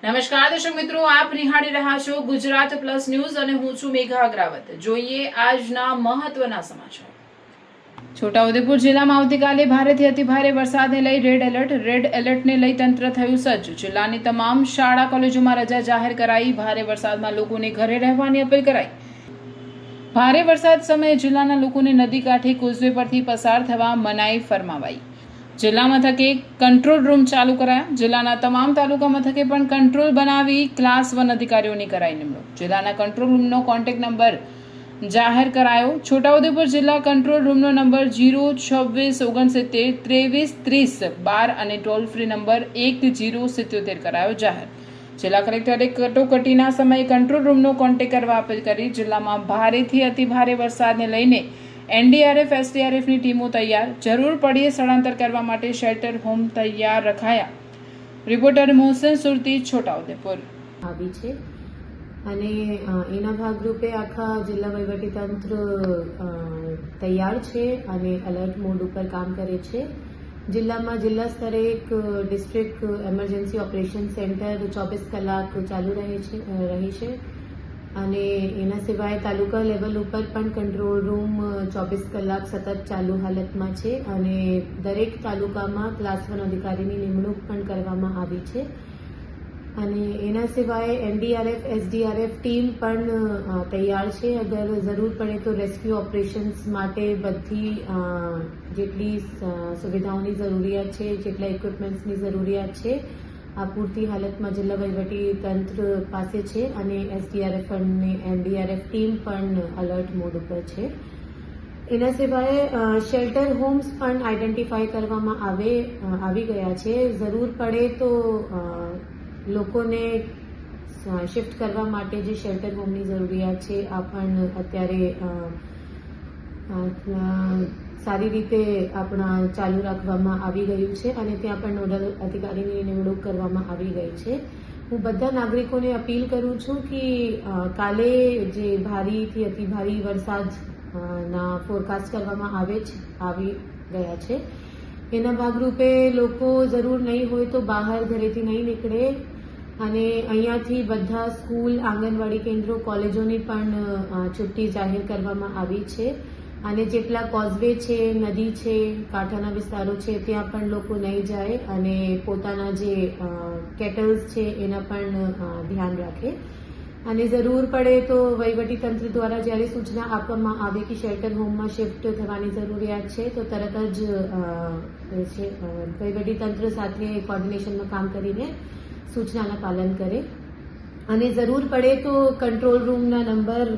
નમસ્કાર દર્શક મિત્રો, આપ નિહાળી રહ્યા છો ગુજરાત પ્લસ ન્યૂઝ અને હું છું મેઘા અગ્રાવત। જોઈએ આજના મહત્વના સમાચાર। છોટાઉદેપુર જિલ્લામાં આવતીકાલે ભારેથી અતિભારે વરસાદને લઈ રેડ એલર્ટને લઈ તંત્ર થયું સજ્જ। જિલ્લાની તમામ શાળા કોલેજોમાં રજા જાહેર કરાઈ। ભારે વરસાદમાં લોકોને ઘરે રહેવાની અપીલ કરાઈ। ભારે વરસાદ સમયે જિલ્લાના લોકોને નદી કાંઠે કોઝવે પરથી પસાર થવા મનાઈ ફરમાવાઈ। જિલ્લા મથકે કંટ્રોલ રૂમ ચાલુ કરાયા। જિલ્લાના તમામ તાલુકા મથકે પણ કંટ્રોલ બનાવી ક્લાસ 1 અધિકારીઓની કરાઈ નિમણૂક। જિલ્લાના કંટ્રોલ રૂમનો કોન્ટેક્ટ નંબર જાહેર કરાયો। છોટાઉદેપુર જિલ્લા કંટ્રોલ રૂમનો નંબર 02669233012 અને ટોલ ફ્રી નંબર 1077 કરાયો જાહેર। જિલ્લા કલેક્ટરે કટોકટીના સમયે કંટ્રોલ રૂમનો કોન્ટેક્ટ કરવા અપીલ કરી। જિલ્લામાં ભારેથી અતિભારે વરસાદને લઈને એનડીઆરએફ એસડીઆરએફની ટીમો તૈયાર। જરૂર પડીએ સ્થળાંતર કરવા માટે શેલ્ટર હોમ તૈયાર રખાયા। રિપોર્ટર મોહસેન સુરતી, છોટાઉદેપુર। આવી છે અને એના ભાગરૂપે આખા જિલ્લા વહીવટીતંત્ર તૈયાર છે અને એલર્ટ મોડ ઉપર કામ કરે છે। જિલ્લામાં જિલ્લા સ્તરે એક ડિસ્ટ્રિક્ટ એમરજન્સી ઓપરેશન સેન્ટર 24 કલાક ચાલુ રહી છે અને એના સિવાય તાલુકા લેવલ ઉપર પણ કંટ્રોલ રૂમ 24 કલાક સતત ચાલુ હાલતમાં છે અને દરેક તાલુકામાં ક્લાસ 1 અધિકારીની નિમણૂક પણ કરવામાં આવી છે અને એના સિવાય એનડીઆરએફ એસડીઆરએફ ટીમ પણ તૈયાર છે। અગર જરૂર પડે તો રેસ્ક્યુ ઓપરેશન્સ માટે બધી જેટલી સુવિધાઓની જરૂરિયાત છે, જેટલા ઇક્વિપમેન્ટ્સની જરૂરિયાત છે, આ પૂરતી હાલતમાં જિલ્લા વહીવટી તંત્ર પાસે છે અને એસડીઆરએફ અને એનડીઆરએફ ટીમ પણ અલર્ટ મોડ ઉપર છે। એના સિવાય શેલ્ટર હોમ્સ પણ આઈડેન્ટિફાઈ કરવામાં આવી ગયા છે। જરૂર પડે તો લોકોને શિફ્ટ કરવા માટે જે શેલ્ટર હોમની જરૂરિયાત છે આ પણ અત્યારે સારી રીતે આપણા ચાલુ રાખવામાં આવી ગયું છે અને ત્યાં પણ નોડલ અધિકારીની નિમણૂક કરવામાં આવી ગઈ છે। હું બધા નાગરિકોને અપીલ કરું છું કે કાલે જે ભારેથી અતિભારે વરસાદના ફોરકાસ્ટ કરવામાં આવી ગયા છે એના ભાગરૂપે લોકો જરૂર નહીં હોય તો બહાર ઘરેથી નહીં નીકળે અને અહીંયાથી બધા સ્કૂલ, આંગણવાડી કેન્દ્રો, કોલેજોની પણ છુટ્ટી જાહેર કરવામાં આવી છે અને જેટલા કોઝવે છે, નદી છે, કાંઠાના વિસ્તારો છે ત્યાં પણ લોકો નહીં જાય અને પોતાના જે કેટલ્સ છે એના પણ ધ્યાન રાખે અને જરૂર પડે તો વહીવટીતંત્ર દ્વારા જ્યારે સૂચના આપવામાં આવે કે શેલ્ટર હોમમાં શિફ્ટ થવાની જરૂરિયાત છે તો તરત જ વહીવટીતંત્ર સાથે કોર્ડિનેશનમાં કામ કરીને સૂચનાના પાલન કરે અને જરૂર પડે તો કંટ્રોલ રૂમના નંબર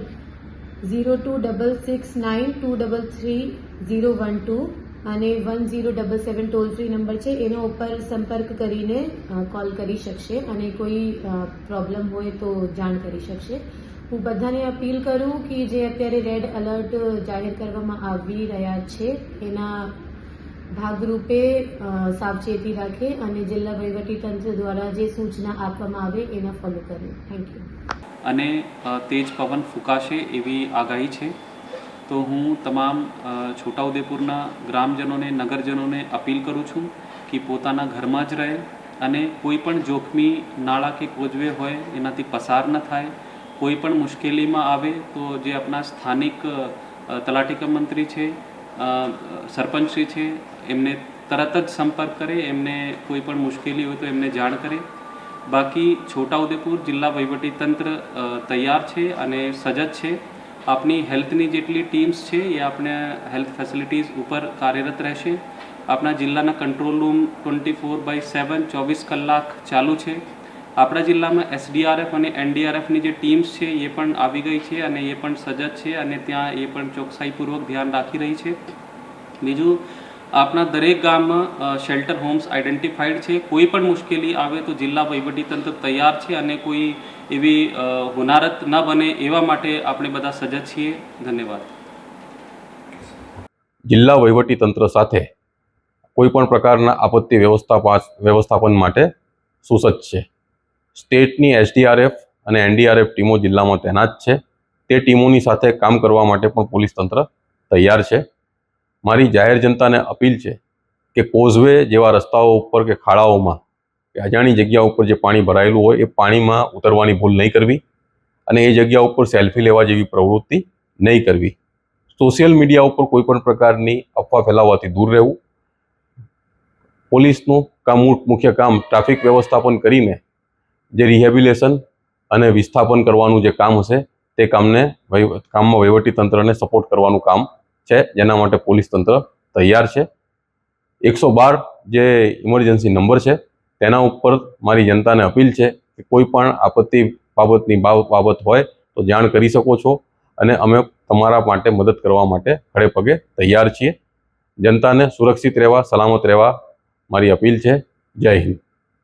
026692333012 અને 1077 ટોલ ફ્રી નંબર છે એના ઉપર સંપર્ક કરીને કોલ કરી શકશે અને કોઈ પ્રોબ્લેમ હોય તો જાણ કરી શકશે। હું બધાને અપીલ કરું કે જે અત્યારે રેડ એલર્ટ જાહેર કરવામાં આવી રહ્યા છે એના ભાગરૂપે સાવચેતી રાખે અને જિલ્લા વહીવટીતંત્ર દ્વારા જે સૂચના આપવામાં આવે એના ફોલો કરે। Thank you. અને તેજ પવન ફૂંકાશે એવી આગાહી છે તો હું તમામ છોટાઉદેપુરના ગ્રામજનોને, નગરજનોને અપીલ કરું છું કે પોતાના ઘરમાં જ રહે અને કોઈ પણ જોખમી નાળા કે કોઝવે હોય એનાથી પસાર ન થાય। કોઈ પણ મુશ્કેલીમાં આવે તો જે આપણા સ્થાનિક તલાટી કમ મંત્રી છે, સરપંચશ્રી છે એમને તરત જ સંપર્ક કરે, એમને કોઈ પણ મુશ્કેલી હોય તો એમને જાણ કરે। બાકી છોટાઉદેપુર જિલ્લા વહીવટીતંત્ર તૈયાર છે અને સજ્જ છે। આપણી હેલ્થની જેટલી ટીમ્સ છે એ આપણે હેલ્થ ફેસિલિટીઝ ઉપર કાર્યરત રહેશે। આપણા જિલ્લાના કંટ્રોલ રૂમ 24/7 24 કલાક ચાલુ છે। આપણા જિલ્લામાં એસડીઆરએફ અને એનડીઆરએફની જે ટીમ્સ છે એ પણ આવી ગઈ છે અને એ પણ સજ્જ છે અને ત્યાં એ પણ ચોકસાઈપૂર્વક ધ્યાન રાખી રહી છે। બીજું, આપણા દરેક ગામમાં શેલ્ટર હોમ્સ આઈડેન્ટિફાઈડ છે। કોઈ પણ મુશ્કેલી આવે તો જિલ્લા વહીવટીતંત્ર તૈયાર છે અને કોઈ એવી હોનારત ન બને એવા માટે આપણે બધા સજ્જ છીએ। ધન્યવાદ। જિલ્લા વહીવટીતંત્ર સાથે કોઈ પણ પ્રકારના આપત્તિ વ્યવસ્થાપન માટે સુસજ્જ છે। સ્ટેટની એસડીઆરએફ અને એનડીઆરએફ ટીમો જિલ્લામાં તૈનાત છે। તે ટીમોની સાથે કામ કરવા માટે પણ પોલીસ તંત્ર તૈયાર છે। મારી જાહેર જનતાને અપીલ છે કે કોઝવે જેવા રસ્તાઓ ઉપર કે ખાડાઓમાં કે અજાણી જગ્યા ઉપર જે પાણી ભરાયેલું હોય એ પાણીમાં ઉતરવાની ભૂલ નહીં કરવી અને એ જગ્યા ઉપર સેલ્ફી લેવા જેવી પ્રવૃત્તિ નહીં કરવી. સોશિયલ મીડિયા ઉપર કોઈ પણ પ્રકારની અફવા ફેલાવવાથી દૂર રહેવું. પોલીસનું મુખ્ય કામ ટ્રાફિક વ્યવસ્થાપન કરીને જે રિહેબિલિટેશન અને વિસ્થાપન કરવાનું જે કામ હશે તે કામમાં વહીવટીતંત્રને સપોર્ટ કરવાનું કામ છે, જેના માટે પોલીસ તંત્ર તૈયાર છે. 112 જે ઇમરજન્સી નંબર છે તેના ઉપર મારી જનતાને અપીલ છે કે કોઈ પણ આપત્તિ બાબતની બાબત હોય તો જાણ કરી શકો છો અને અમે તમારા માટે મદદ કરવા માટે ખડે પગે તૈયાર છીએ. જનતાને સુરક્ષિત રહેવા, સલામત રહેવા મારી અપીલ છે. જય હિન્દ.